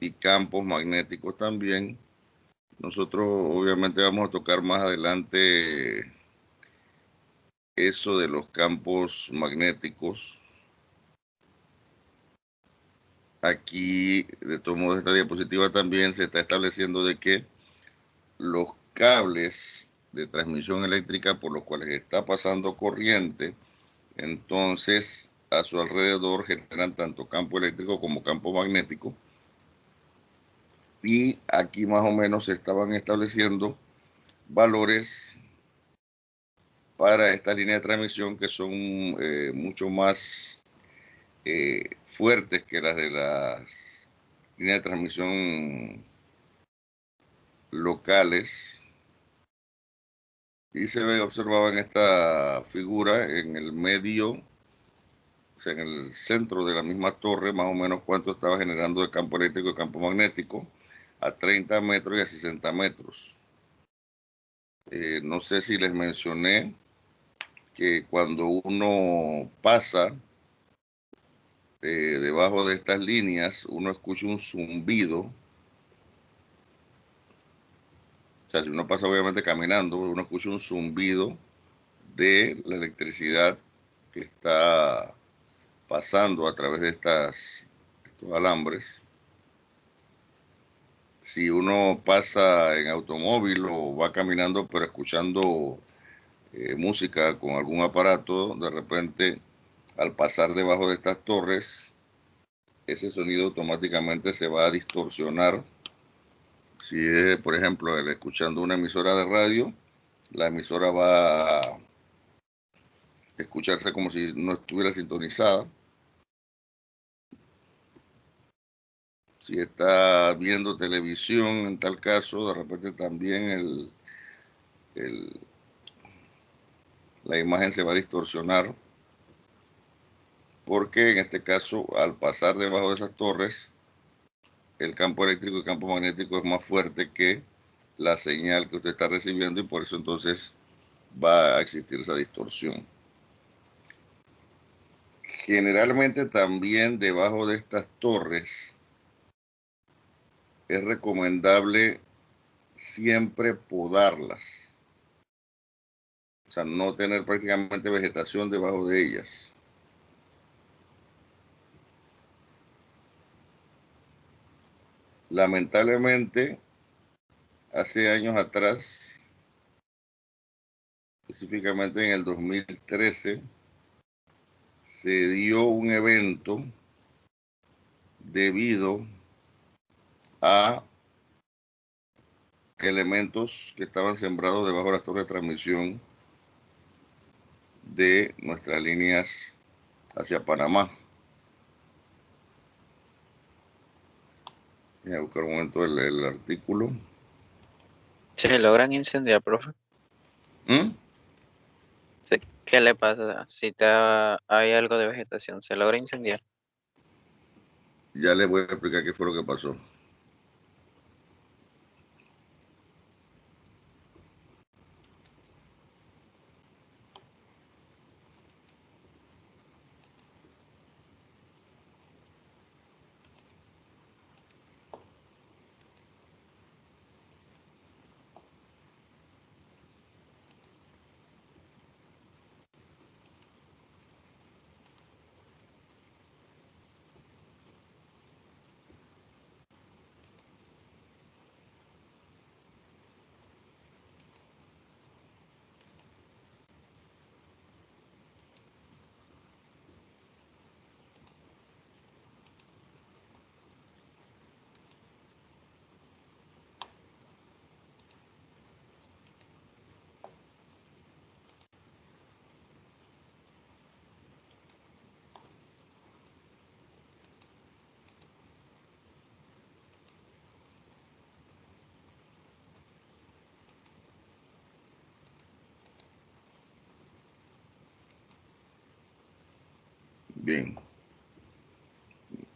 y campos magnéticos también. Nosotros obviamente vamos a tocar más adelante eso de los campos magnéticos. Aquí, de todos modos, esta diapositiva también se está estableciendo de que los cables de transmisión eléctrica por los cuales está pasando corriente, entonces a su alrededor generan tanto campo eléctrico como campo magnético. Y aquí más o menos se estaban estableciendo valores para esta línea de transmisión que son mucho más fuertes que las de las líneas de transmisión locales. Y se ve observaba en esta figura, en el medio, o sea, en el centro de la misma torre, más o menos cuánto estaba generando de campo eléctrico y campo magnético, a 30 metros y a 60 metros. No sé si les mencioné que cuando uno pasa debajo de estas líneas, uno escucha un zumbido. O sea, si uno pasa obviamente caminando, uno escucha un zumbido de la electricidad que está pasando a través de estos alambres. Si uno pasa en automóvil o va caminando pero escuchando música con algún aparato, de repente al pasar debajo de estas torres, ese sonido automáticamente se va a distorsionar. Si es, por ejemplo, el escuchando una emisora de radio, la emisora va a escucharse como si no estuviera sintonizada. Si está viendo televisión, en tal caso, de repente también el, la imagen se va a distorsionar, porque en este caso, al pasar debajo de esas torres, el campo eléctrico y el campo magnético es más fuerte que la señal que usted está recibiendo y por eso entonces va a existir esa distorsión. Generalmente también debajo de estas torres es recomendable siempre podarlas, o sea, no tener prácticamente vegetación debajo de ellas. Lamentablemente, hace años atrás, específicamente en el 2013, se dio un evento debido a elementos que estaban sembrados debajo de las torres de transmisión de nuestras líneas hacia Panamá. Voy a buscar un momento el artículo. ¿Se logran incendiar, profe? ¿Mm? Sí. ¿Qué le pasa si hay algo de vegetación? ¿Se logra incendiar? Ya les voy a explicar qué fue lo que pasó. Bien.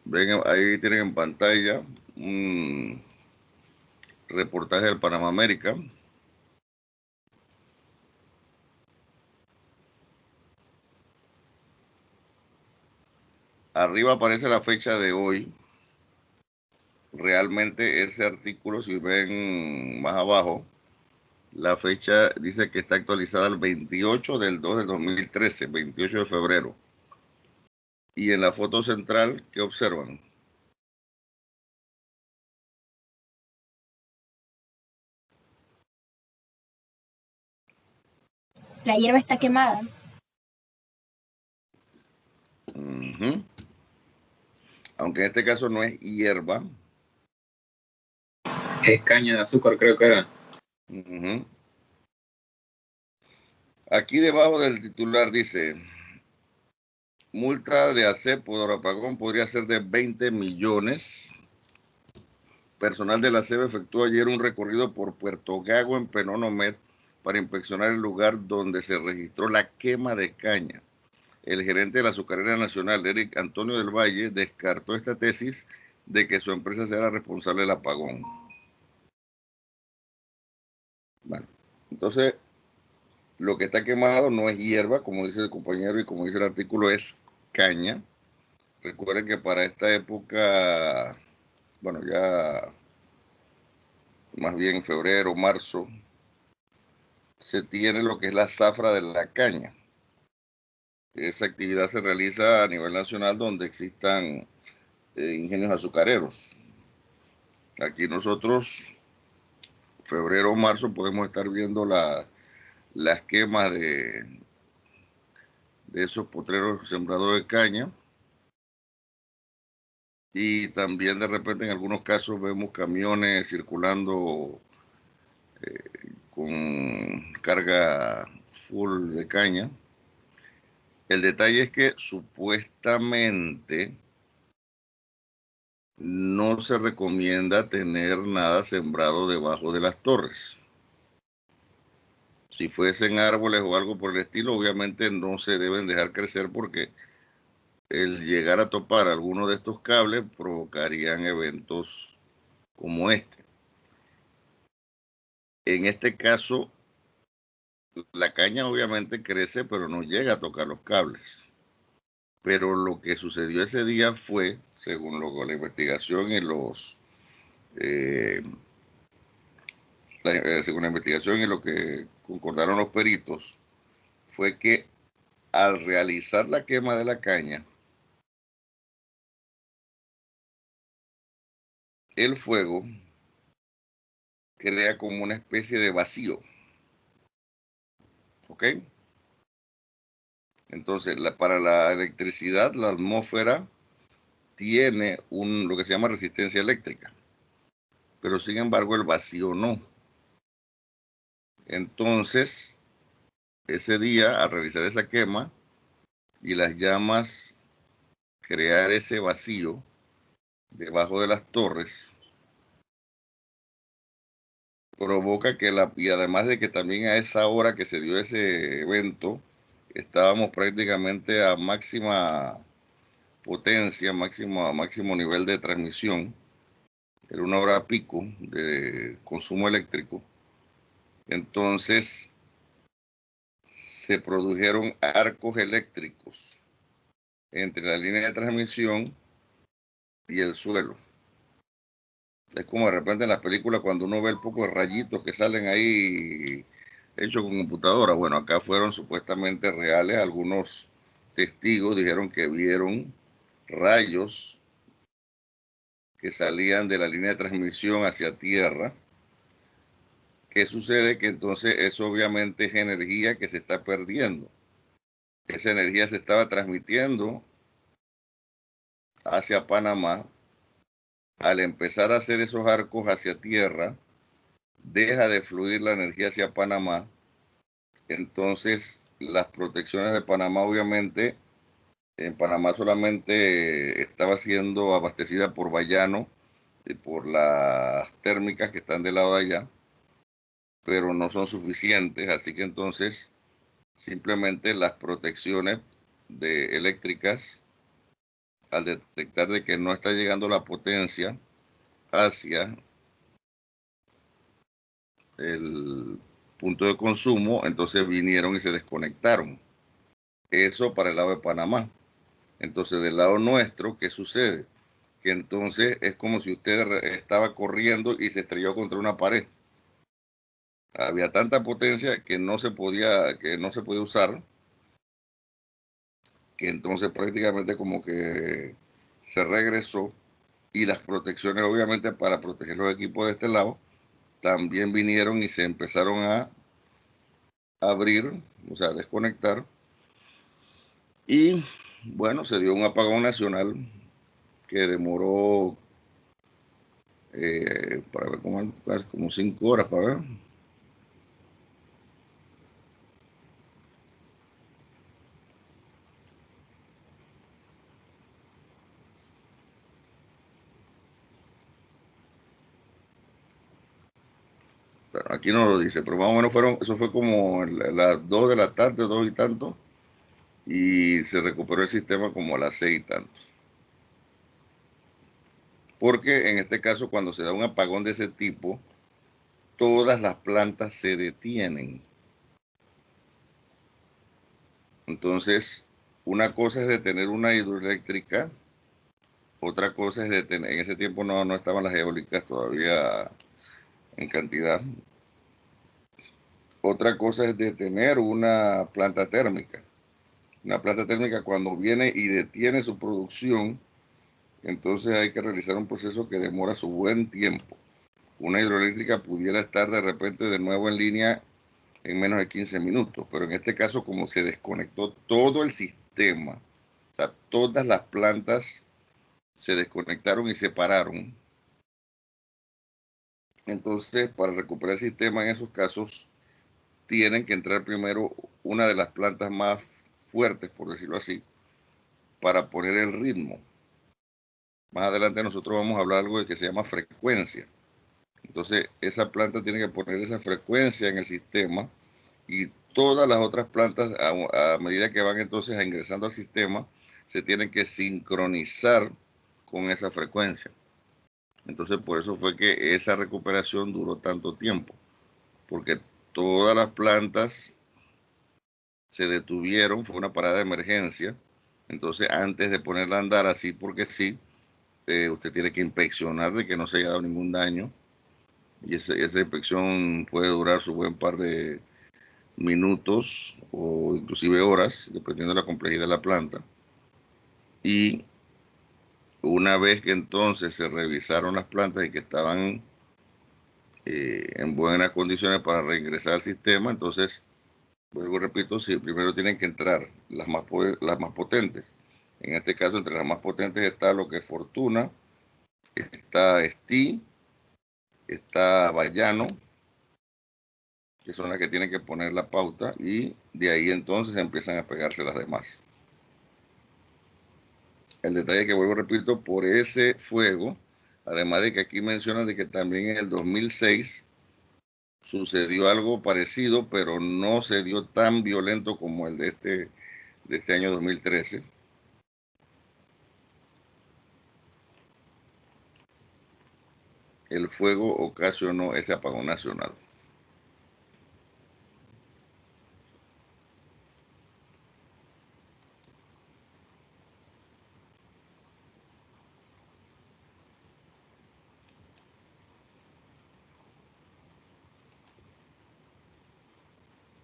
Ven, ahí tienen en pantalla un reportaje del Panamá América. Arriba aparece la fecha de hoy, realmente ese artículo, si ven más abajo, la fecha dice que está actualizada el 28 del 2 del 2013, 28 de febrero. Y en la foto central, ¿qué observan? La hierba está quemada. Aunque en este caso no es hierba. Es caña de azúcar, creo que era. Aquí debajo del titular dice: multa de ASEP por apagón podría ser de 20 millones. Personal de la SEB efectuó ayer un recorrido por Puerto Gago en Penonomé para inspeccionar el lugar donde se registró la quema de caña. El gerente de la Azucarera Nacional, Eric Antonio del Valle, descartó esta tesis de que su empresa sea la responsable del apagón. Bueno, entonces, lo que está quemado no es hierba, como dice el compañero y como dice el artículo, es caña. Recuerden que para esta época, bueno, ya más bien febrero, marzo, se tiene lo que es la zafra de la caña. Esa actividad se realiza a nivel nacional donde existan ingenios azucareros. Aquí nosotros, febrero o marzo, podemos estar viendo las quemas de esos potreros sembrados de caña. Y también de repente en algunos casos vemos camiones circulando con carga full de caña. El detalle es que supuestamente no se recomienda tener nada sembrado debajo de las torres. Si fuesen árboles o algo por el estilo, obviamente no se deben dejar crecer porque el llegar a topar alguno de estos cables provocarían eventos como este. En este caso, la caña obviamente crece, pero no llega a tocar los cables. Pero lo que sucedió ese día fue, según la investigación y según la investigación y lo que concordaron los peritos, fue que al realizar la quema de la caña, el fuego crea como una especie de vacío. ¿Ok? Entonces, para la electricidad, la atmósfera tiene lo que se llama resistencia eléctrica, pero sin embargo el vacío no. Entonces, ese día, al realizar esa quema y las llamas crear ese vacío debajo de las torres, provoca que y además de que también a esa hora que se dio ese evento, estábamos prácticamente a máxima potencia, máximo nivel de transmisión, era una hora pico de consumo eléctrico. Entonces se produjeron arcos eléctricos entre la línea de transmisión y el suelo. Es como de repente en las películas cuando uno ve el poco de rayitos que salen ahí hechos con computadora. Bueno, acá fueron supuestamente reales. Algunos testigos dijeron que vieron rayos que salían de la línea de transmisión hacia tierra. ¿Qué sucede? Que entonces eso obviamente es energía que se está perdiendo. Esa energía se estaba transmitiendo hacia Panamá. Al empezar a hacer esos arcos hacia tierra, deja de fluir la energía hacia Panamá. Entonces, las protecciones de Panamá, obviamente, en Panamá solamente estaba siendo abastecida por Bayano y por las térmicas que están del lado de allá, pero no son suficientes, así que entonces simplemente las protecciones eléctricas, al detectar de que no está llegando la potencia hacia el punto de consumo, entonces vinieron y se desconectaron. Eso para el lado de Panamá. Entonces, del lado nuestro, ¿qué sucede? que entonces es como si usted estaba corriendo y se estrelló contra una pared. Había tanta potencia que no se podía usar, que entonces prácticamente como que se regresó, y las protecciones obviamente para proteger los equipos de este lado también vinieron y se empezaron a abrir, o sea, a desconectar, y bueno, se dio un apagón nacional que demoró para ver como 5 horas para ver. Pero aquí no lo dice, pero más o menos eso fue como las 2 de la tarde, 2 y tanto, y se recuperó el sistema como a las 6 y tanto. Porque en este caso, cuando se da un apagón de ese tipo, todas las plantas se detienen. Entonces, una cosa es detener una hidroeléctrica, otra cosa es detener, en ese tiempo no estaban las eólicas todavía en cantidad. Otra cosa es detener una planta térmica. Una planta térmica cuando viene y detiene su producción, entonces hay que realizar un proceso que demora su buen tiempo. Una hidroeléctrica pudiera estar de repente de nuevo en línea en menos de 15 minutos, pero en este caso, como se desconectó todo el sistema, o sea, todas las plantas se desconectaron y se pararon, entonces para recuperar el sistema en esos casos tienen que entrar primero una de las plantas más fuertes, por decirlo así, para poner el ritmo. Más adelante nosotros vamos a hablar algo de que se llama frecuencia. Entonces esa planta tiene que poner esa frecuencia en el sistema, y todas las otras plantas a medida que van entonces ingresando al sistema se tienen que sincronizar con esa frecuencia. Entonces por eso fue que esa recuperación duró tanto tiempo, porque todas las plantas se detuvieron, fue una parada de emergencia. Entonces antes de ponerla a andar así porque sí, usted tiene que inspeccionar de que no se haya dado ningún daño, y esa inspección puede durar su buen par de minutos o inclusive horas, dependiendo de la complejidad de la planta. Y una vez que entonces se revisaron las plantas y que estaban en buenas condiciones para reingresar al sistema, entonces, vuelvo y repito, sí, primero tienen que entrar las más potentes. En este caso, entre las más potentes está lo que es Fortuna, está Esti, está Bayano, que son las que tienen que poner la pauta, y de ahí entonces empiezan a pegarse las demás. El detalle que vuelvo, repito, por ese fuego, además de que aquí mencionan de que también en el 2006 sucedió algo parecido, pero no se dio tan violento como el de este año 2013. El fuego ocasionó ese apagón nacional.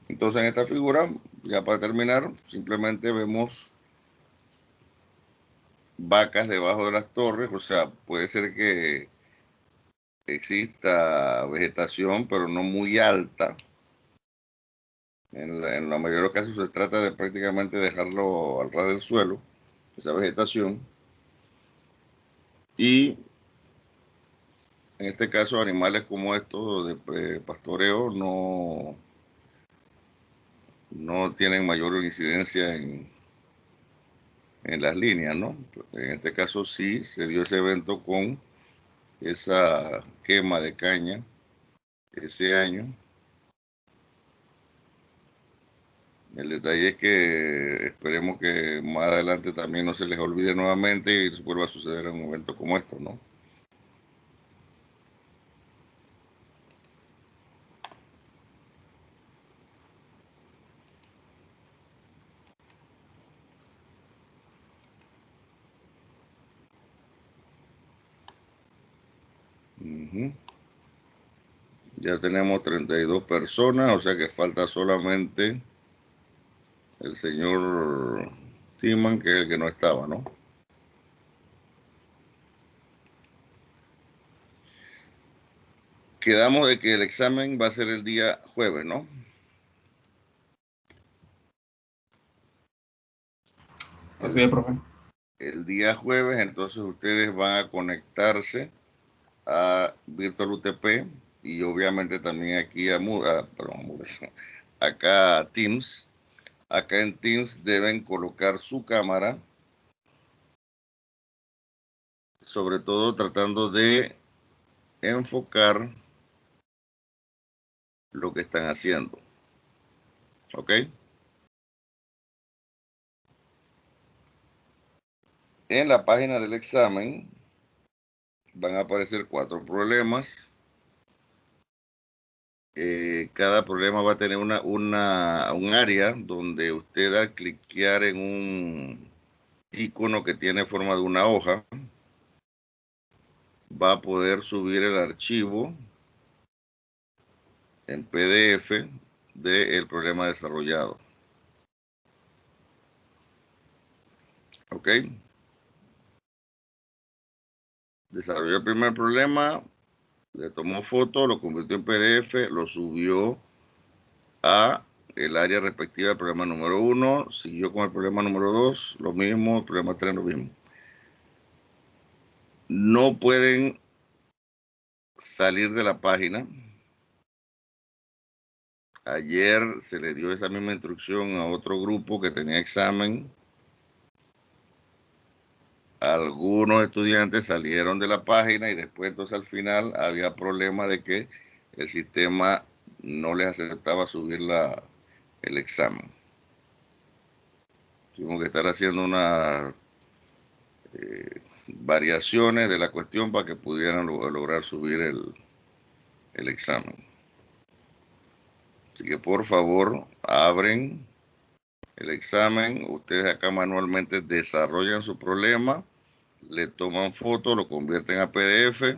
Entonces en esta figura, ya para terminar, simplemente vemos vacas debajo de las torres, o sea, puede ser que exista vegetación, pero no muy alta. En la mayoría de los casos se trata de prácticamente dejarlo al ras del suelo, esa vegetación, y en este caso animales como estos de pastoreo no tienen mayor incidencia en las líneas, ¿no? En este caso sí se dio ese evento con esa quema de caña ese año. El detalle es que esperemos que más adelante también no se les olvide nuevamente y vuelva a suceder en un momento como esto, ¿no? Ya tenemos 32 personas, o sea que falta solamente el señor Timan, que es el que no estaba, ¿no? Quedamos de que el examen va a ser el día jueves, ¿no? Así es, profe. El día jueves, entonces ustedes van a conectarse a Virtual UTP y obviamente también aquí a acá a Teams. Acá en Teams deben colocar su cámara, sobre todo tratando de enfocar lo que están haciendo. ¿Ok? En la página del examen van a aparecer 4 problemas. Cada problema va a tener un área donde usted al cliquear en un icono que tiene forma de una hoja, va a poder subir el archivo en PDF del problema desarrollado. ¿Ok? Desarrolló el primer problema, le tomó foto, lo convirtió en PDF, lo subió a el área respectiva del problema número 1, siguió con el problema número 2, lo mismo, el problema 3, lo mismo. No pueden salir de la página. Ayer se le dio esa misma instrucción a otro grupo que tenía examen. Algunos estudiantes salieron de la página y después entonces al final había problema de que el sistema no les aceptaba subir el examen. Tuvimos que estar haciendo unas variaciones de la cuestión para que pudieran lograr subir el examen. Así que por favor, abren el examen. Ustedes acá manualmente desarrollan su problema, le toman foto, lo convierten a PDF,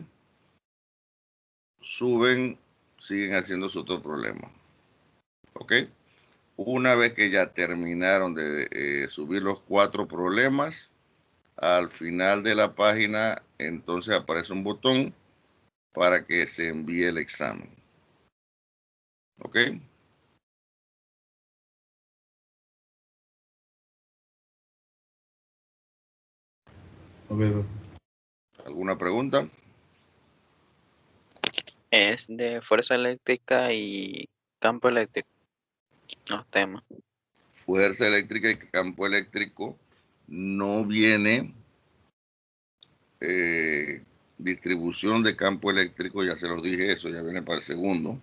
suben, siguen haciendo su otro problema. ¿Ok? Una vez que ya terminaron de subir los 4 problemas, al final de la página entonces aparece un botón para que se envíe el examen. ¿Ok? ¿Alguna pregunta? Es de fuerza eléctrica y campo eléctrico, los temas. Fuerza eléctrica y campo eléctrico no viene distribución de campo eléctrico, ya se los dije, eso ya viene para el segundo.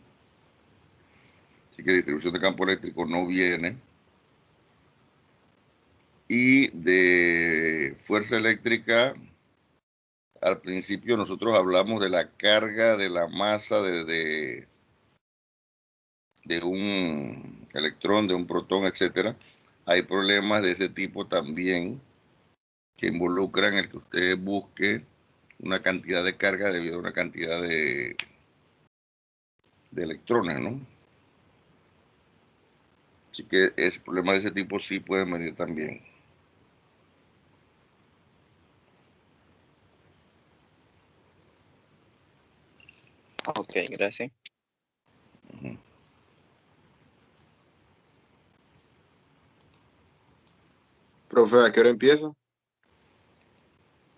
Así que distribución de campo eléctrico no viene. Y de fuerza eléctrica, al principio nosotros hablamos de la carga de la masa de un electrón, de un protón, etcétera. Hay problemas de ese tipo también que involucran el que usted busque una cantidad de carga debido a una cantidad de electrones, ¿no? Así que ese problema de ese tipo sí pueden venir también. Ok, gracias. Profe, ¿a qué hora empieza?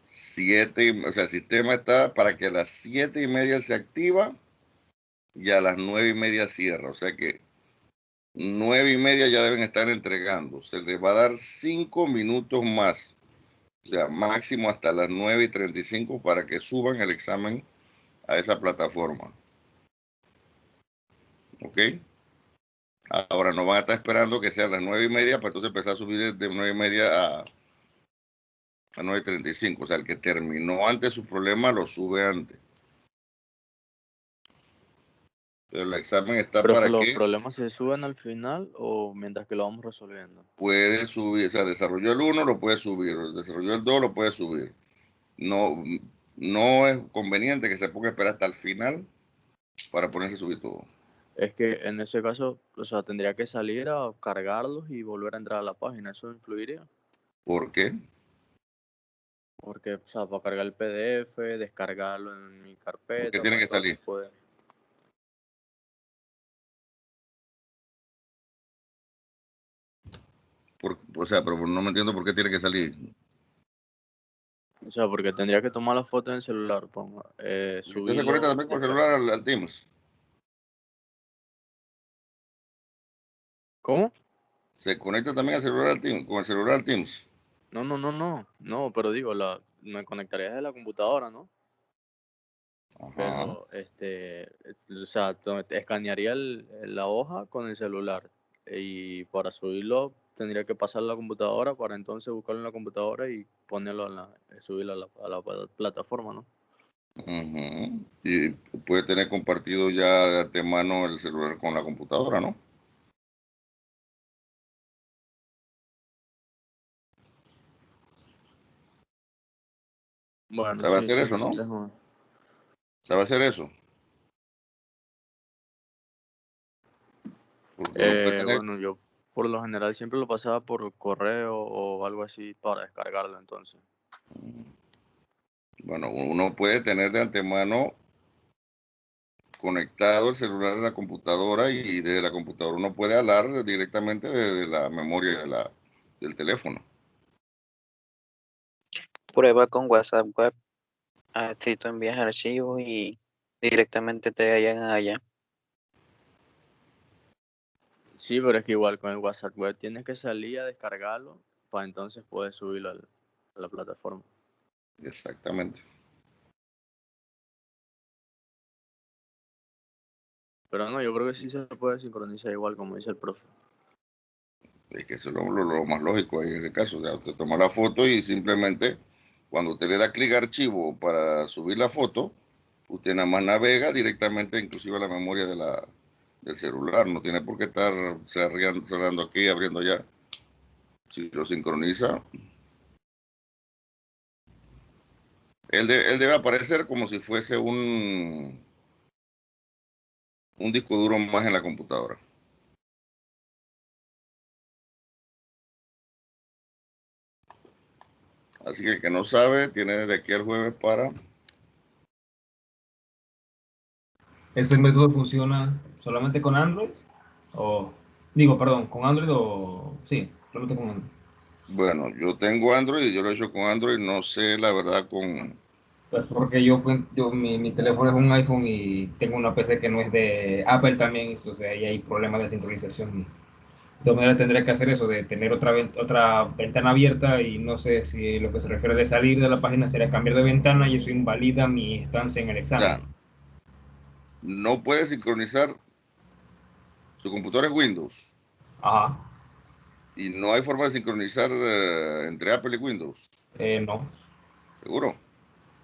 7, o sea, el sistema está para que a las 7:30 se activa y a las 9:30 cierra. O sea que 9:30 ya deben estar entregando. Se les va a dar 5 minutos más. O sea, máximo hasta las 9:35 para que suban el examen a esa plataforma. ¿Ok? Ahora no van a estar esperando que sea a las 9:30 para entonces empezar a subir de 9:30 a 9:35. O sea, el que terminó antes su problema lo sube antes. Pero el examen está Pero para ¿los que problemas se suben al final o mientras que lo vamos resolviendo? puede subir, o sea, desarrolló el 1, lo puede subir, desarrolló el 2, lo puede subir. No, no es conveniente que se ponga a esperar hasta el final para ponerse a subir todo. Es que en ese caso, o sea, tendría que salir a cargarlos y volver a entrar a la página. ¿Eso influiría? ¿Por qué? Porque, o sea, para cargar el PDF, descargarlo en mi ¿Por qué carpeta, tiene para que entonces salir? poder... O sea, pero no me entiendo por qué tiene que salir. O sea, porque tendría que tomar la foto en el celular, pongo, Y usted se conecta subirlo, también con el celular al Teams. ¿Cómo? Se conecta también al celular al Teams, con el celular al Teams. No, pero digo, me conectaría desde la computadora, ¿no? Ajá. Pero, o sea, escanearía la hoja con el celular y para subirlo tendría que pasar a la computadora para entonces buscarlo en la computadora y ponerlo subirlo a la plataforma, ¿no? Ujú. Y puede tener compartido ya de antemano el celular con la computadora, ¿no? Bueno, ¿Sabe sí, hacer sí, eso, no? déjame. ¿Sabe hacer eso? Porque uno puede tener, Bueno, yo por lo general siempre lo pasaba por correo o algo así para descargarlo entonces. bueno, uno puede tener de antemano conectado el celular a la computadora y desde la computadora uno puede hablar directamente desde la memoria del teléfono. Prueba con WhatsApp Web. Así tú envías archivos y directamente te llegan allá. Sí, pero es que igual con el WhatsApp web tienes que salir a descargarlo para entonces poder subirlo a la plataforma. Exactamente. Pero no, yo creo que sí se puede sincronizar igual como dice el profe. Es que eso es lo más lógico ahí en ese caso. O sea, usted toma la foto y simplemente cuando usted le da clic a archivo para subir la foto, usted nada más navega directamente inclusive a la memoria del celular. No tiene por qué estar cerrando aquí y abriendo allá. Si lo sincroniza, él debe aparecer como si fuese un disco duro más en la computadora. Así que el que no sabe, tiene desde aquí al jueves para... ¿Ese método funciona solamente con Android? O, digo, perdón, con Android o... Sí, solamente con Android. Bueno, yo tengo Android y yo lo he hecho con Android. No sé la verdad con... Pues porque mi teléfono es un iPhone y tengo una PC que no es de Apple también, entonces ahí hay problemas de sincronización. De todas maneras tendría que hacer eso, de tener otra ventana abierta y no sé si lo que se refiere de salir de la página sería cambiar de ventana y eso invalida mi estancia en el examen. Ya, no puede sincronizar. Su computadora es Windows Ajá, y no hay forma de sincronizar entre Apple y Windows. no, ¿Seguro?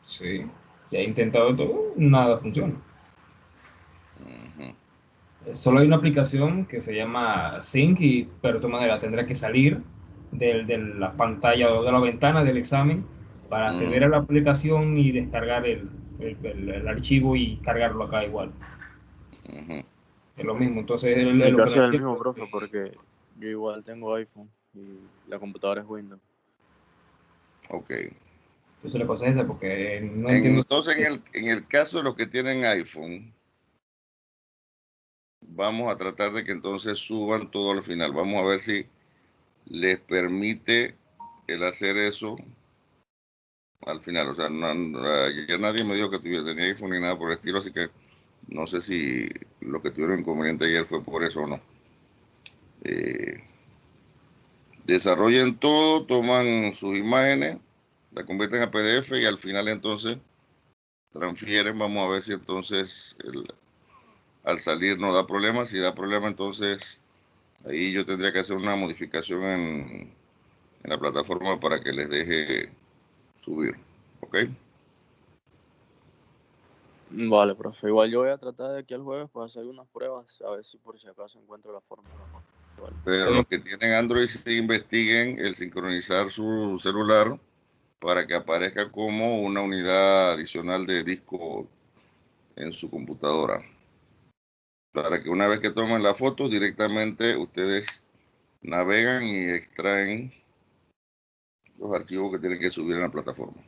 sí, ya he intentado todo, nada funciona. Ujú. Solo hay una aplicación que se llama Sync, pero de todas maneras tendrá que salir de la pantalla o de la ventana del examen para acceder a Ujú. la aplicación y descargar el archivo y cargarlo acá igual. Ujú. Es lo mismo, entonces Mi lo que no caso es el entiendo mismo, es profe, porque yo igual tengo iPhone y la computadora es Windows. Ok. eso le pasa a esa, porque no entiendo si... Entonces, en el caso de los que tienen iPhone, vamos a tratar de que entonces suban todo al final. Vamos a ver si les permite el hacer eso al final. O sea, ya nadie me dijo que tenía iPhone ni nada por el estilo, así que no sé si lo que tuvieron inconveniente ayer fue por eso o no. Eh, Desarrollen todo, toman sus imágenes, la convierten a PDF y al final entonces transfieren. Vamos a ver si entonces al salir no da problema. Si da problema, entonces ahí yo tendría que hacer una modificación en la plataforma para que les deje subir. ¿Ok? Vale, profe. Igual yo voy a tratar de aquí al jueves para hacer unas pruebas, a ver si por si acaso encuentro la forma. Igual. Pero los que tienen Android sí investiguen el sincronizar su celular para que aparezca como una unidad adicional de disco en su computadora. Para que una vez que tomen la foto, directamente ustedes navegan y extraen los archivos que tienen que subir en la plataforma.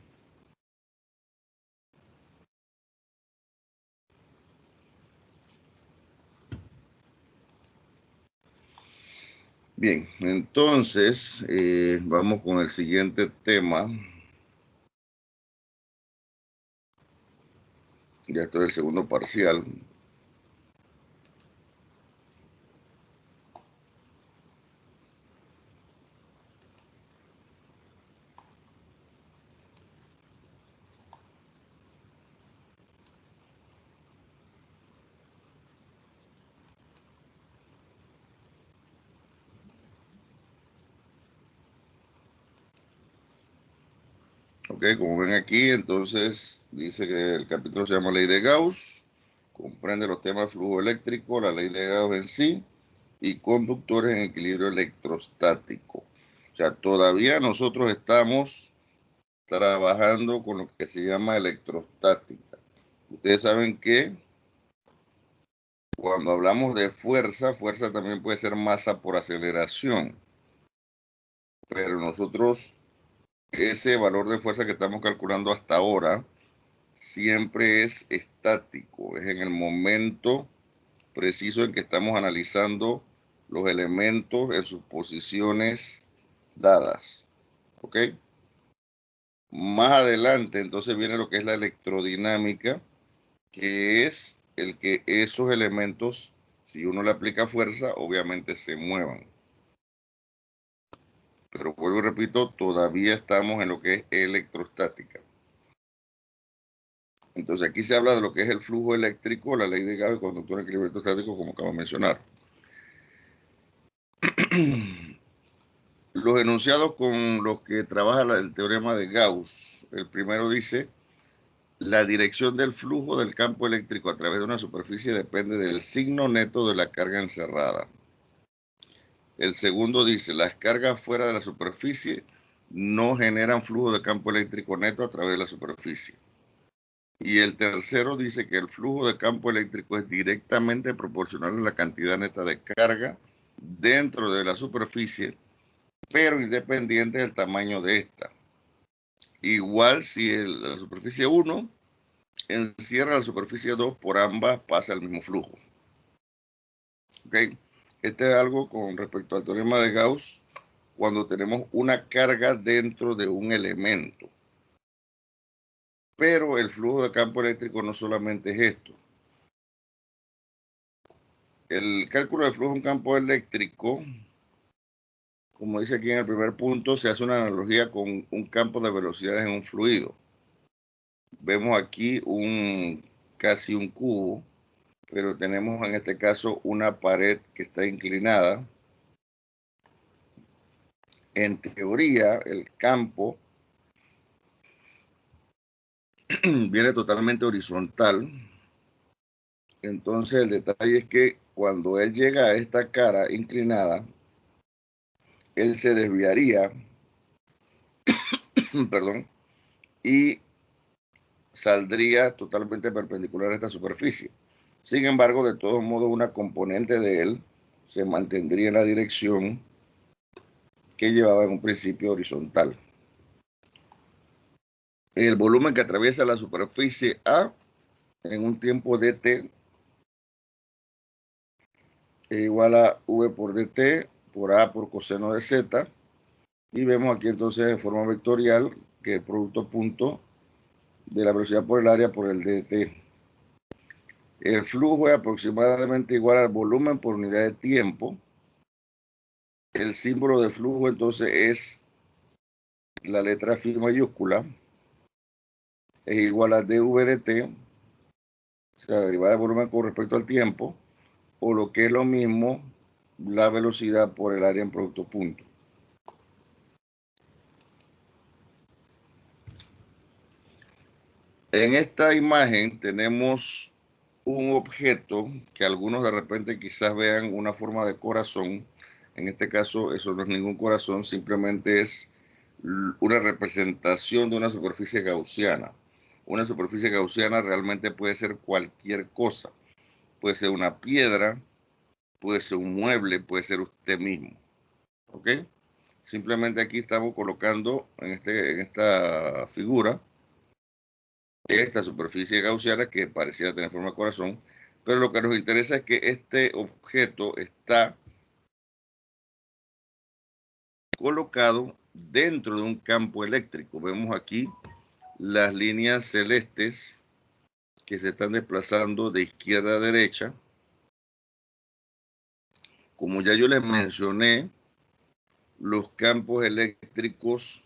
Bien, entonces vamos con el siguiente tema. Ya esto es el segundo parcial. Ok, como ven aquí, entonces dice que el capítulo se llama Ley de Gauss, comprende los temas de flujo eléctrico, la ley de Gauss en sí y conductores en equilibrio electrostático. O sea, todavía nosotros estamos trabajando con lo que se llama electrostática. Ustedes saben que cuando hablamos de fuerza, fuerza también puede ser masa por aceleración, pero nosotros ese valor de fuerza que estamos calculando hasta ahora siempre es estático, es en el momento preciso en que estamos analizando los elementos en sus posiciones dadas. ¿Ok? Más adelante entonces viene lo que es la electrodinámica, que es el que esos elementos, si uno le aplica fuerza, obviamente se muevan. Pero vuelvo y repito, todavía estamos en lo que es electrostática. Entonces aquí se habla de lo que es el flujo eléctrico, la ley de Gauss y conductor en equilibrio electrostático, como acabo de mencionar. Los enunciados con los que trabaja el teorema de Gauss. El primero dice, la dirección del flujo del campo eléctrico a través de una superficie depende del signo neto de la carga encerrada. El segundo dice, las cargas fuera de la superficie no generan flujo de campo eléctrico neto a través de la superficie. Y el tercero dice que el flujo de campo eléctrico es directamente proporcional a la cantidad neta de carga dentro de la superficie, pero independiente del tamaño de esta. Igual si la superficie 1 encierra la superficie 2, por ambas pasa el mismo flujo. ¿Ok? Este es algo con respecto al teorema de Gauss cuando tenemos una carga dentro de un elemento. Pero el flujo de campo eléctrico no solamente es esto. El cálculo de flujo de un campo eléctrico, como dice aquí en el primer punto, se hace una analogía con un campo de velocidades en un fluido. Vemos aquí casi un cubo, pero tenemos en este caso una pared que está inclinada. En teoría, el campo viene totalmente horizontal. Entonces, el detalle es que cuando él llega a esta cara inclinada, él se desviaría, perdón, y saldría totalmente perpendicular a esta superficie. Sin embargo, de todos modos, una componente de él se mantendría en la dirección que llevaba en un principio horizontal. El volumen que atraviesa la superficie A en un tiempo dt es igual a V por dt por A por coseno de Z. Y vemos aquí entonces en forma vectorial que el producto punto de la velocidad por el área por el dt. El flujo es aproximadamente igual al volumen por unidad de tiempo. El símbolo de flujo entonces es la letra phi mayúscula. Es igual a dv dt, o sea, derivada de volumen con respecto al tiempo, o lo que es lo mismo, la velocidad por el área en producto punto. En esta imagen tenemos un objeto que algunos de repente quizás vean una forma de corazón. En este caso eso no es ningún corazón, simplemente es una representación de una superficie gaussiana. Una superficie gaussiana realmente puede ser cualquier cosa. Puede ser una piedra, puede ser un mueble, puede ser usted mismo. ¿Ok? Simplemente aquí estamos colocando en esta figura esta superficie gaussiana que pareciera tener forma de corazón, pero lo que nos interesa es que este objeto está colocado dentro de un campo eléctrico. Vemos aquí las líneas celestes que se están desplazando de izquierda a derecha. Como ya yo les mencioné, los campos eléctricos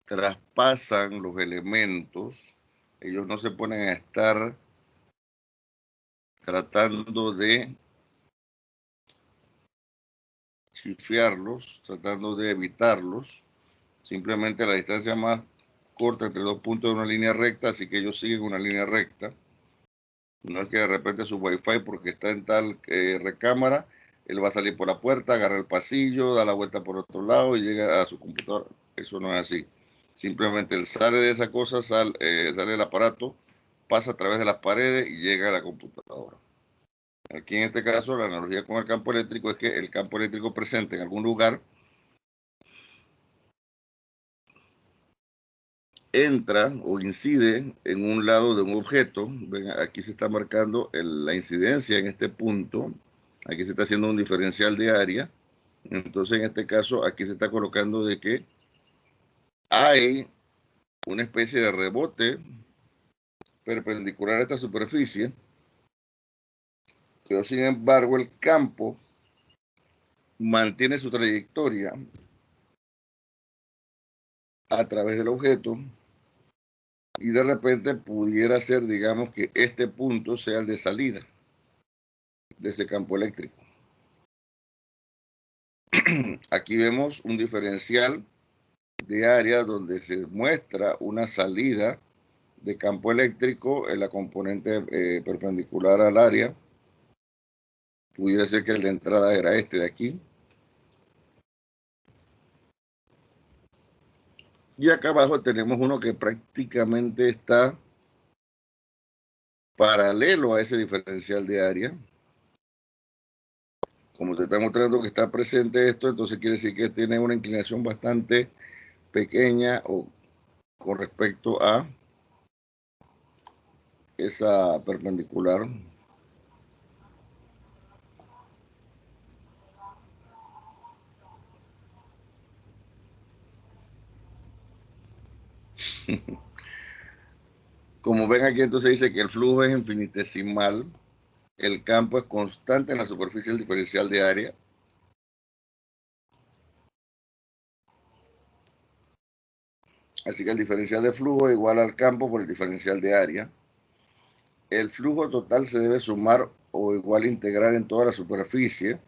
traspasan los elementos. Ellos no se ponen a estar tratando de chifiarlos, tratando de evitarlos. Simplemente la distancia más corta entre dos puntos de una línea recta, así que ellos siguen una línea recta. No es que de repente su wifi, porque está en tal recámara, él va a salir por la puerta, agarra el pasillo, da la vuelta por otro lado y llega a su computadora. Eso no es así. Simplemente él sale de esa cosa, sale del aparato, pasa a través de las paredes y llega a la computadora. Aquí en este caso, la analogía con el campo eléctrico es que el campo eléctrico presente en algún lugar entra o incide en un lado de un objeto. Ven, aquí se está marcando la incidencia en este punto. Aquí se está haciendo un diferencial de área. Entonces, en este caso, aquí se está colocando de que hay una especie de rebote perpendicular a esta superficie, pero sin embargo el campo mantiene su trayectoria a través del objeto y de repente pudiera ser, digamos, que este punto sea el de salida de ese campo eléctrico. Aquí vemos un diferencial de área donde se muestra una salida de campo eléctrico en la componente perpendicular al área. Pudiera ser que el de entrada era este de aquí. Y acá abajo tenemos uno que prácticamente está paralelo a ese diferencial de área. Como se está mostrando que está presente esto, entonces quiere decir que tiene una inclinación bastante pequeña o con respecto a esa perpendicular. Como ven aquí, entonces dice que el flujo es infinitesimal, el campo es constante en la superficie del diferencial de área. Así que el diferencial de flujo es igual al campo por el diferencial de área. El flujo total se debe sumar o igual integrar en toda la superficie.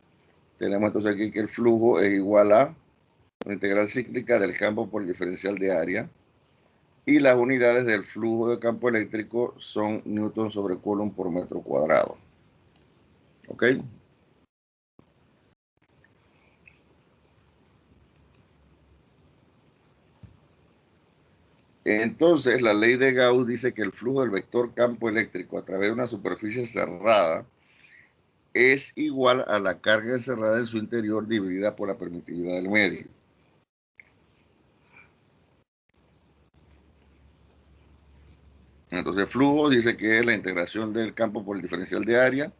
Tenemos entonces aquí que el flujo es igual a la integral cíclica del campo por el diferencial de área. Y las unidades del flujo de campo eléctrico son Newton sobre Coulomb por metro cuadrado. ¿Ok? Entonces, la ley de Gauss dice que el flujo del vector campo eléctrico a través de una superficie cerrada es igual a la carga encerrada en su interior dividida por la permitividad del medio. Entonces, flujo dice que es la integración del campo por el diferencial de área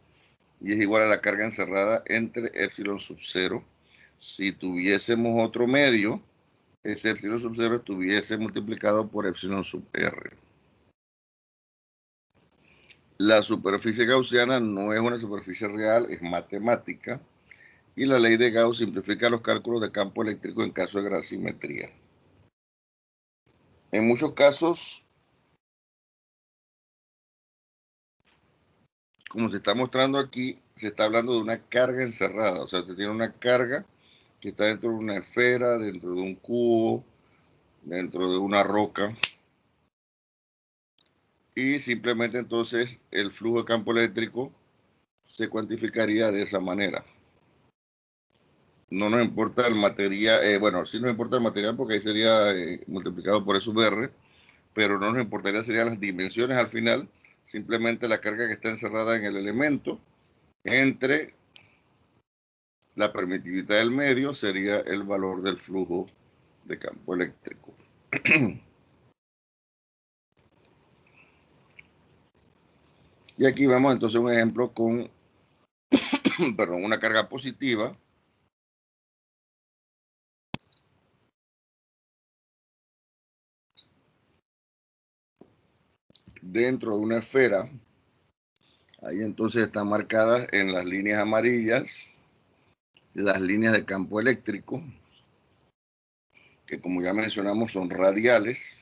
y es igual a la carga encerrada entre epsilon sub 0. Si tuviésemos otro medio, ese epsilon sub 0 estuviese multiplicado por epsilon sub r. La superficie gaussiana no es una superficie real, es matemática, y la ley de Gauss simplifica los cálculos de campo eléctrico en caso de gran simetría. En muchos casos, como se está mostrando aquí, se está hablando de una carga encerrada, o sea, usted tiene una carga que está dentro de una esfera, dentro de un cubo, dentro de una roca, y simplemente entonces el flujo de campo eléctrico se cuantificaría de esa manera. no nos importa el material, bueno, sí nos importa el material porque ahí sería multiplicado por E sub R, pero no nos importaría serían las dimensiones al final, simplemente la carga que está encerrada en el elemento entre la permitividad del medio sería el valor del flujo de campo eléctrico. Y aquí vemos entonces un ejemplo con perdón, una carga positiva dentro de una esfera. Ahí entonces están marcadas en las líneas amarillas las líneas de campo eléctrico, que como ya mencionamos son radiales.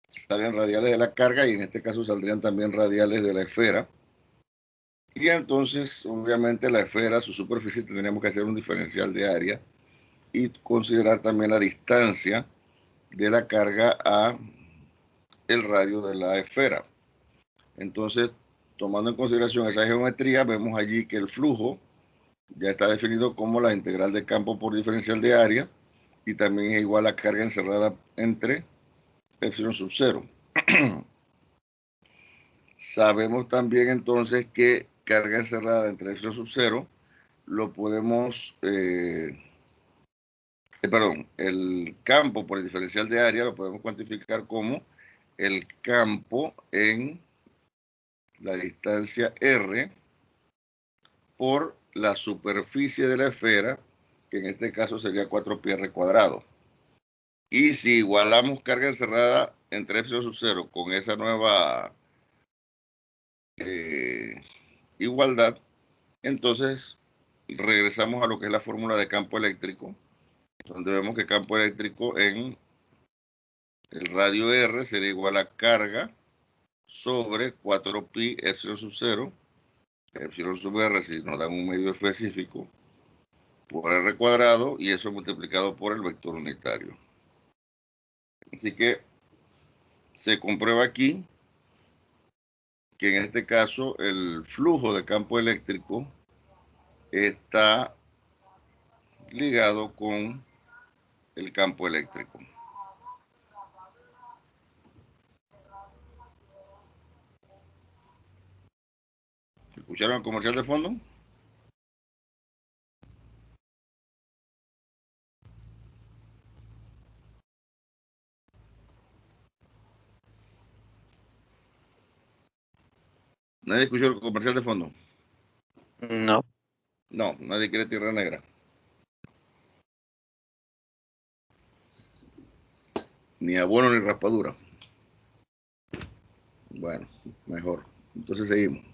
Salen radiales de la carga y en este caso saldrían también radiales de la esfera. Y entonces, obviamente, la esfera, su superficie, tendríamos que hacer un diferencial de área y considerar también la distancia de la carga a el radio de la esfera. Entonces, tomando en consideración esa geometría, vemos allí que el flujo ya está definido como la integral de campo por diferencial de área y también es igual a carga encerrada entre epsilon sub 0. Sabemos también entonces que carga encerrada entre epsilon sub 0 lo podemos, el campo por el diferencial de área lo podemos cuantificar como el campo en la distancia R por la superficie de la esfera, que en este caso sería 4πr cuadrado. Y si igualamos carga encerrada entre epsilon sub 0 con esa nueva igualdad, entonces regresamos a lo que es la fórmula de campo eléctrico, donde vemos que campo eléctrico en el radio R sería igual a carga sobre 4pi epsilon sub 0, epsilon sub R si nos dan un medio específico, por R cuadrado, y eso multiplicado por el vector unitario. Así que se comprueba aquí que en este caso el flujo de campo eléctrico está ligado con el campo eléctrico. ¿Escucharon el comercial de fondo? ¿Nadie escuchó el comercial de fondo? No. No, nadie quiere tierra negra. Ni abono ni raspadura. Bueno, mejor. Entonces seguimos.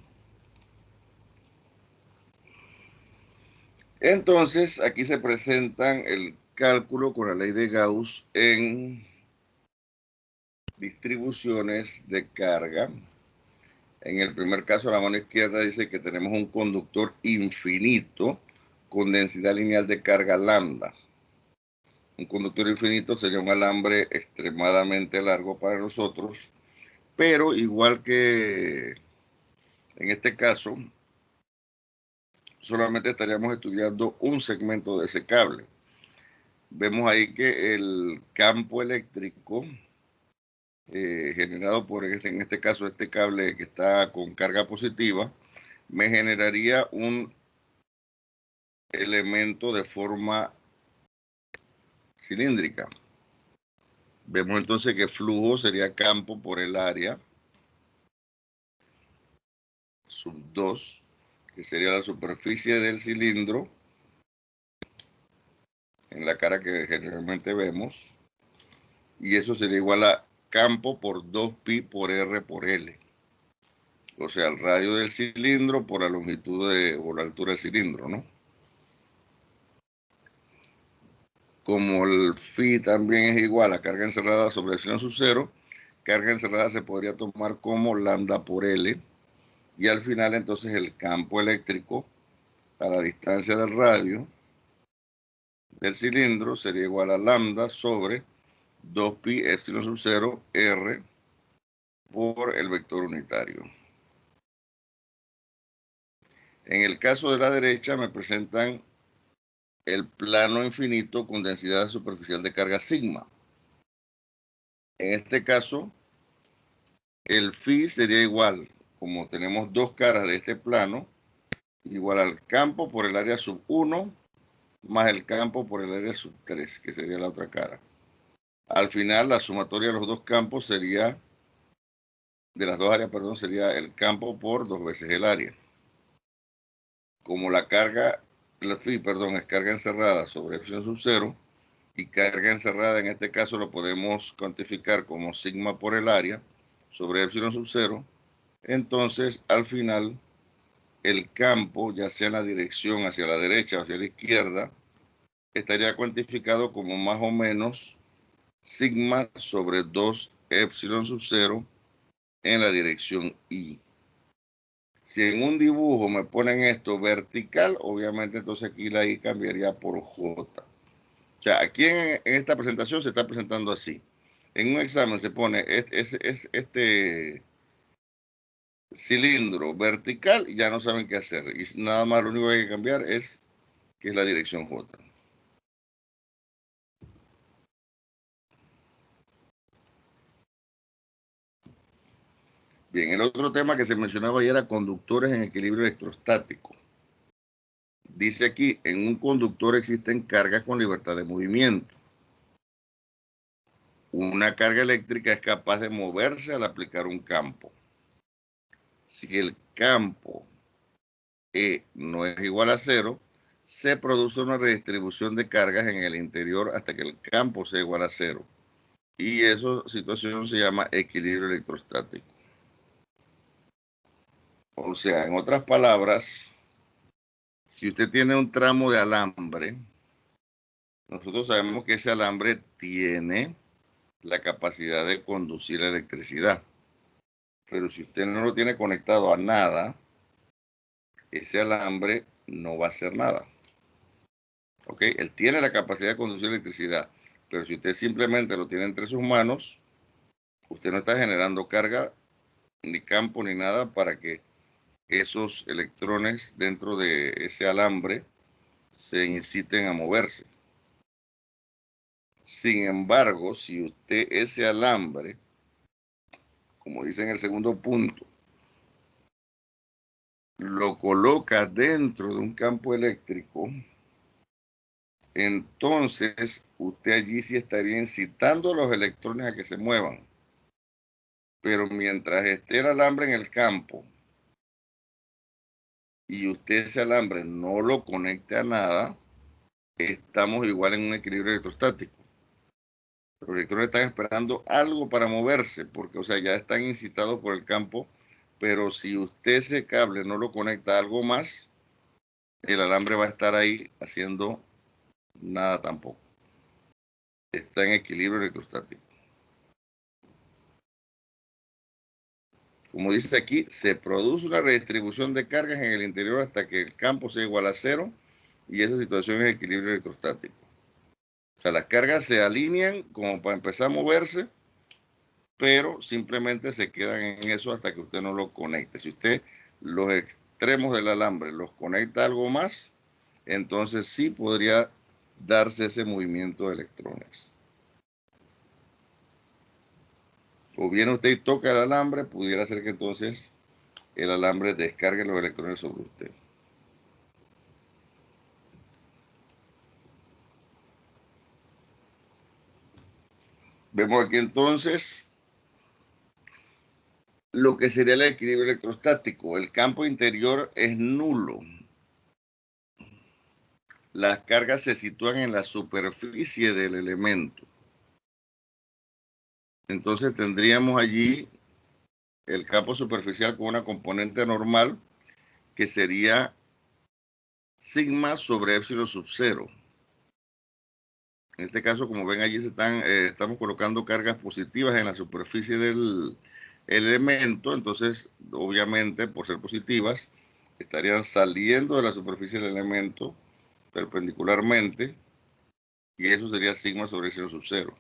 Entonces, aquí se presentan el cálculo con la ley de Gauss en distribuciones de carga. En el primer caso, a la mano izquierda dice que tenemos un conductor infinito con densidad lineal de carga lambda. Un conductor infinito sería un alambre extremadamente largo para nosotros, pero igual que en este caso, solamente estaríamos estudiando un segmento de ese cable. Vemos ahí que el campo eléctrico generado por, en este caso, este cable que está con carga positiva, me generaría un elemento de forma cilíndrica. Vemos entonces que flujo sería campo por el área sub 2, que sería la superficie del cilindro en la cara que generalmente vemos, y eso sería igual a campo por 2pi por R por L. O sea, el radio del cilindro por la longitud o la altura del cilindro, ¿no? Como el phi también es igual a carga encerrada sobre epsilon sub 0, carga encerrada se podría tomar como lambda por L, y al final entonces el campo eléctrico a la distancia del radio del cilindro sería igual a lambda sobre 2pi epsilon sub 0 R por el vector unitario. En el caso de la derecha me presentan el plano infinito con densidad superficial de carga sigma. En este caso, el phi sería igual, como tenemos dos caras de este plano, igual al campo por el área sub 1 más el campo por el área sub 3, que sería la otra cara. Al final, la sumatoria de los dos campos sería, de las dos áreas, perdón, sería el campo por 2 veces el área. Como la carga, el phi, perdón, es carga encerrada sobre epsilon sub 0, y carga encerrada en este caso lo podemos cuantificar como sigma por el área sobre epsilon sub 0, entonces al final el campo, ya sea en la dirección hacia la derecha o hacia la izquierda, estaría cuantificado como más o menos sigma sobre 2 epsilon sub 0 en la dirección Y. Si en un dibujo me ponen esto vertical, obviamente entonces aquí la Y cambiaría por J. O sea, aquí en esta presentación se está presentando así. En un examen se pone este cilindro vertical y ya no saben qué hacer. Y nada más lo único que hay que cambiar es que es la dirección J. Bien, el otro tema que se mencionaba ayer era conductores en equilibrio electrostático. Dice aquí, en un conductor existen cargas con libertad de movimiento. Una carga eléctrica es capaz de moverse al aplicar un campo. Si el campo E no es igual a 0, se produce una redistribución de cargas en el interior hasta que el campo sea igual a 0. Y esa situación se llama equilibrio electrostático. O sea, en otras palabras, si usted tiene un tramo de alambre, nosotros sabemos que ese alambre tiene la capacidad de conducir electricidad. Pero si usted no lo tiene conectado a nada, ese alambre no va a hacer nada. ¿Ok? Él tiene la capacidad de conducir electricidad, pero si usted simplemente lo tiene entre sus manos, usted no está generando carga, ni campo, ni nada para que esos electrones dentro de ese alambre se inciten a moverse. Sin embargo, si usted ese alambre, como dice en el segundo punto, lo coloca dentro de un campo eléctrico, entonces usted allí sí estaría incitando a los electrones a que se muevan. Pero mientras esté el alambre en el campo y usted ese alambre no lo conecte a nada, estamos igual en un equilibrio electrostático. Los electrones están esperando algo para moverse, porque, o sea, ya están incitados por el campo, pero si usted ese cable no lo conecta a algo más, el alambre va a estar ahí haciendo nada tampoco. Está en equilibrio electrostático. Como dice aquí, se produce una redistribución de cargas en el interior hasta que el campo sea igual a 0 y esa situación es equilibrio electrostático. O sea, las cargas se alinean como para empezar a moverse, pero simplemente se quedan en eso hasta que usted no lo conecte. Si usted los extremos del alambre los conecta a algo más, entonces sí podría darse ese movimiento de electrones. O viene usted y toca el alambre, pudiera ser que entonces el alambre descargue los electrones sobre usted. Vemos aquí entonces lo que sería el equilibrio electrostático. El campo interior es nulo. Las cargas se sitúan en la superficie del elemento. Entonces tendríamos allí el campo superficial con una componente normal que sería sigma sobre epsilon sub 0. En este caso, como ven allí, estamos colocando cargas positivas en la superficie del elemento, entonces obviamente por ser positivas estarían saliendo de la superficie del elemento perpendicularmente y eso sería sigma sobre epsilon sub 0.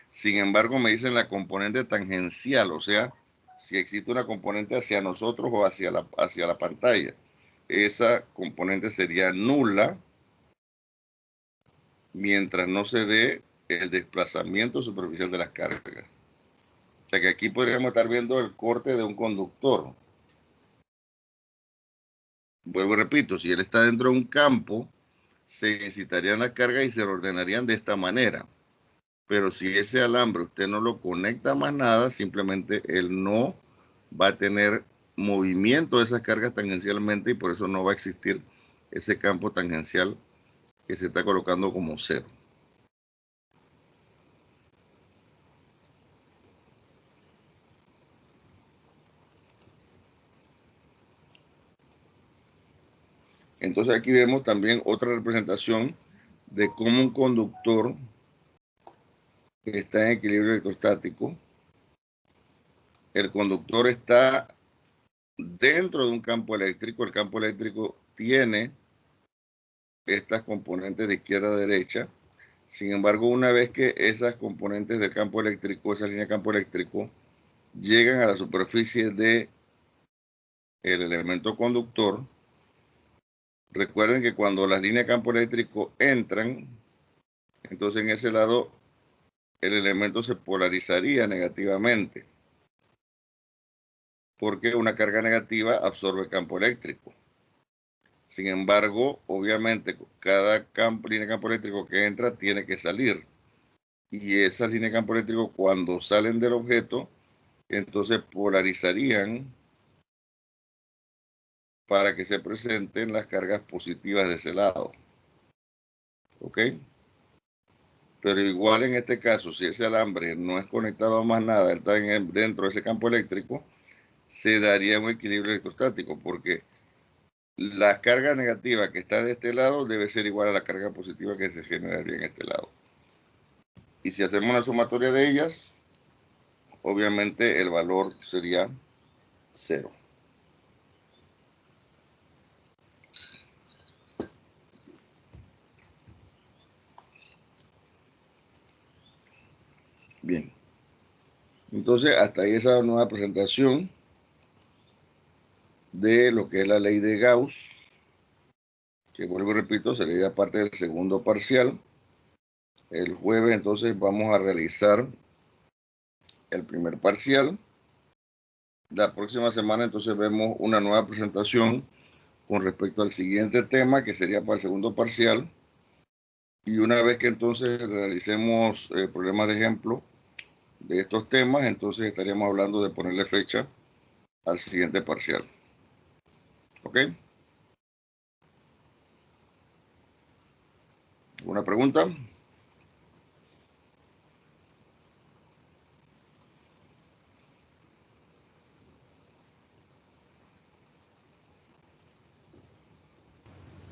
Sin embargo, me dicen la componente tangencial, o sea, si existe una componente hacia nosotros o hacia la pantalla. Esa componente sería nula mientras no se dé el desplazamiento superficial de las cargas. O sea que aquí podríamos estar viendo el corte de un conductor. Vuelvo y repito, si él está dentro de un campo, se necesitarían las cargas y se ordenarían de esta manera. Pero si ese alambre usted no lo conecta más nada, simplemente él no va a tener movimiento de esas cargas tangencialmente y por eso no va a existir ese campo tangencial que se está colocando como cero. Entonces aquí vemos también otra representación de cómo un conductor que está en equilibrio electrostático, el conductor está dentro de un campo eléctrico, el campo eléctrico tiene estas componentes de izquierda a derecha. Sin embargo, una vez que esas componentes del campo eléctrico, esa línea de campo eléctrico, llegan a la superficie del elemento conductor, recuerden que cuando las líneas de campo eléctrico entran, entonces en ese lado el elemento se polarizaría negativamente, porque una carga negativa absorbe campo eléctrico. Sin embargo, obviamente, cada línea de campo eléctrico que entra tiene que salir. Y esas líneas de campo eléctrico, cuando salen del objeto, entonces polarizarían para que se presenten las cargas positivas de ese lado. ¿Ok? Pero igual en este caso, si ese alambre no es conectado a más nada, está dentro de ese campo eléctrico, se daría un equilibrio electrostático, porque la carga negativa que está de este lado debe ser igual a la carga positiva que se generaría en este lado. Y si hacemos una sumatoria de ellas, obviamente el valor sería 0. Bien. Entonces, hasta ahí esa nueva presentación de lo que es la ley de Gauss, que vuelvo y repito, sería parte del segundo parcial. El jueves entonces vamos a realizar el primer parcial. La próxima semana entonces vemos una nueva presentación con respecto al siguiente tema, que sería para el segundo parcial. Y una vez que entonces realicemos problemas de ejemplo de estos temas, entonces estaríamos hablando de ponerle fecha al siguiente parcial. ¿Ok? ¿Alguna pregunta?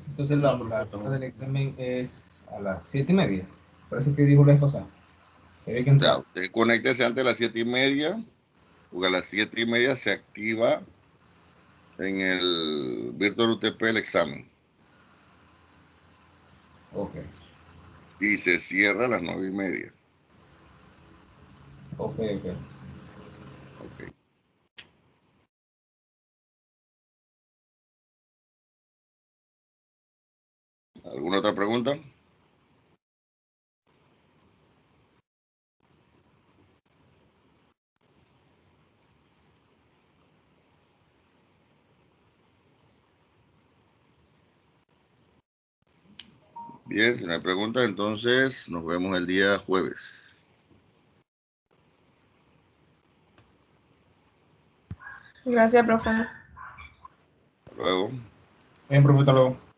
Entonces la hora del examen es a las 7:30. Parece que dijo la vez pasada. Tiene que Ya, entrar. usted conéctese antes de las 7:30, porque a las 7:30 se activa en el Virtual UTP el examen. Ok. Y se cierra a las 9:30. Ok. Ok. ¿Alguna otra pregunta? Bien, si no hay preguntas, entonces nos vemos el día jueves. Gracias, profe. Hasta luego. Bien, profe, hasta luego.